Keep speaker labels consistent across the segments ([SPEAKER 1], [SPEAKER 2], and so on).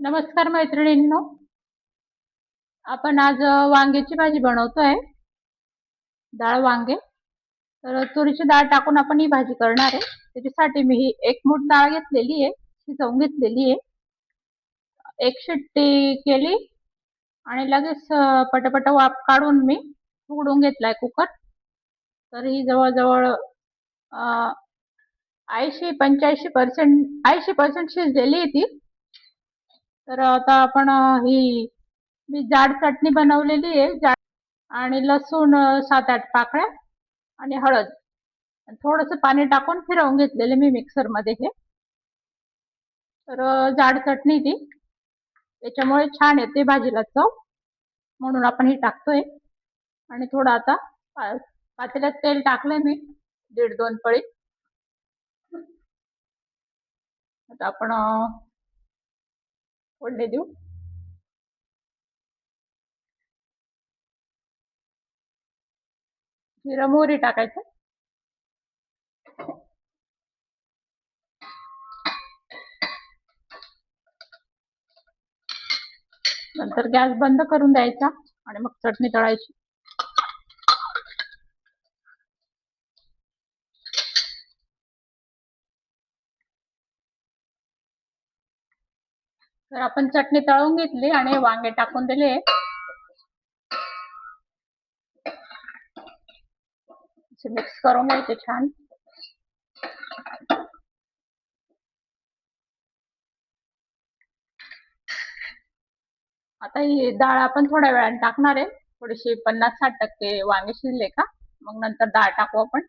[SPEAKER 1] नमस्कार मैत्रिणींनो. आपण आज वांग्याची भाजी बनवतोय. डाळ वांगे. तर तुरीची डाळ टाकून आपण ही भाजी करणार आहे. त्याच्यासाठी मी ही 1 मूठ डाळ घेतलेली आहे, शिजवून घेतलेली आहे. 1 शिट्टी केली आणि लगेच पटापट वाफ काढून मी उघडून घेतलाय कुकर. तर ही जवळजवळ 80-85% शिजलेली आहे ती. तर आता आपण मी जाड चटणी बनवलेली आहे आणि लसूण 7-8 पाकळ्या आणि हळद थोडंसं पाणी टाकून फिरवून घेतलेले मी मिक्सरमध्ये हे. तर जाड चटणी ती त्याच्यामुळे छान येते भाजीला चव, म्हणून आपण ही टाकतोय. आणि थोडं आता पातेल्यात तेल टाकलंय मी 1.5-2 पळी. आता आपण फोडणी देऊ. जिरं मोहरी टाकायचं. नंतर गॅस बंद करून द्यायचा आणि मग चटणी तळायची. तर आपण चटणी तळून घेतली आणि वांगे टाकून दिले. मिक्स करून घ्यायचे छान. आता ही डाळ आपण थोड्या वेळाने टाकणार आहे. थोडीशी 50-60% वांगे शिजले का मग नंतर डाळ टाकू आपण.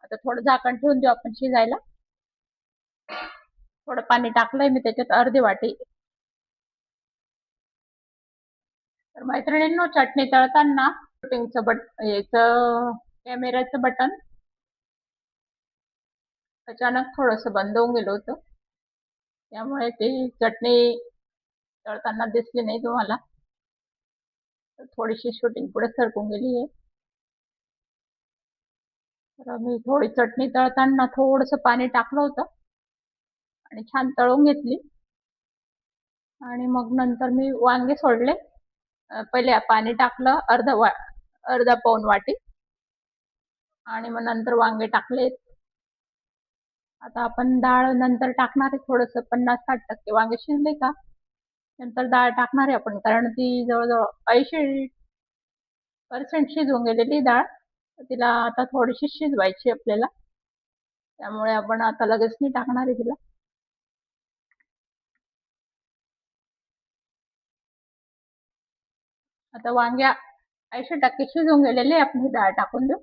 [SPEAKER 1] आता थोडं झाकण ठेवून देऊ आपण शिजायला. थोडं पाणी टाकलंय मी त्याच्यात, अर्धी वाटी. तर मैत्रिणींनो, चटणी तळताना कॅमेऱ्याचं बटन अचानक थोडंसं बंद होऊन गेलं होतं, त्यामुळे ती चटणी तळताना दिसली नाही तुम्हाला. तर थोडीशी शूटिंग पुढे सरकून गेली आहे. तर मी थोडी चटणी तळताना थोडंसं पाणी टाकलं होतं आणि छान तळून घेतली. आणि मग नंतर मी वांगे सोडले. पहिले पाणी टाकलं अर्धा पाऊण वाटी आणि मग नंतर वांगे टाकले. आता आपण डाळ नंतर टाकणार आहे. थोडंसं 50-60% वांगे शिजले का नंतर डाळ टाकणार आहे आपण, कारण ती जवळजवळ 80% शिजून गेलेली डाळ. तिला आता थोडीशी शिजवायची आपल्याला, त्यामुळे आपण आता लगेच नाही टाकणार आहे तिला. आता वांग्या 80% शिजून गेलेली आपण ही डाळ टाकून देऊ.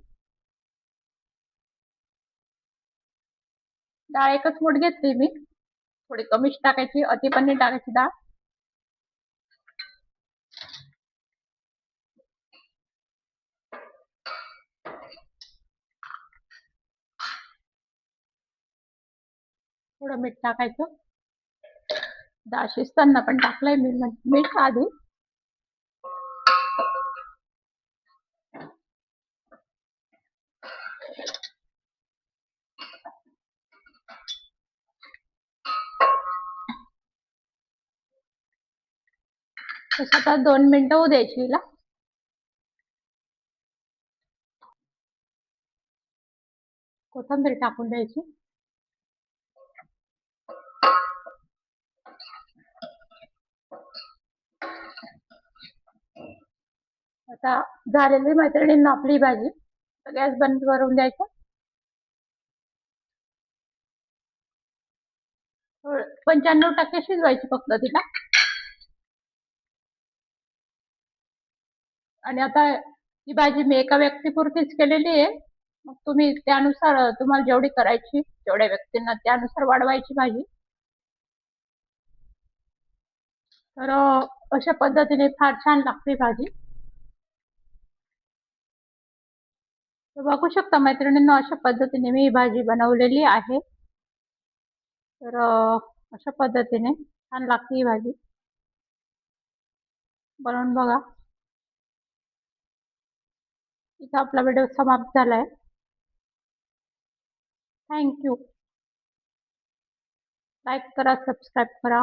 [SPEAKER 1] डाळ 1च मूठ घेतली मी, थोडी कमीच टाकायची, अति पण नाही टाकायची डाळ. थोडं मीठ टाकायचं. डाळ शिजताना पण टाकलंय मी मीठ आधी. आता 2 मिनिटं होऊ द्यायची हिला. कोथिंबीर टाकून द्यायची. आता झालेली मैत्रिणींना आपली भाजी. गॅस बंद करून द्यायचा. 95% शिजवायची फक्त तिला. आणि आता ही भाजी मी एका व्यक्तीपुरतीच केलेली आहे. मग तुम्ही त्यानुसार, तुम्हाला जेवढी करायची जेवढ्या व्यक्तींना त्यानुसार वाढवायची भाजी. तर अशा पद्धतीने फार छान लागते भाजी. तर बघू शकता मैत्रिणींनो, अशा पद्धतीने मी ही भाजी बनवलेली आहे. तर अशा पद्धतीने छान लागते ही भाजी. बनवून बघा. इथं आपला व्हिडिओ समाप्त झालाय. थँक्यू. लाईक करा, सबस्क्राईब करा.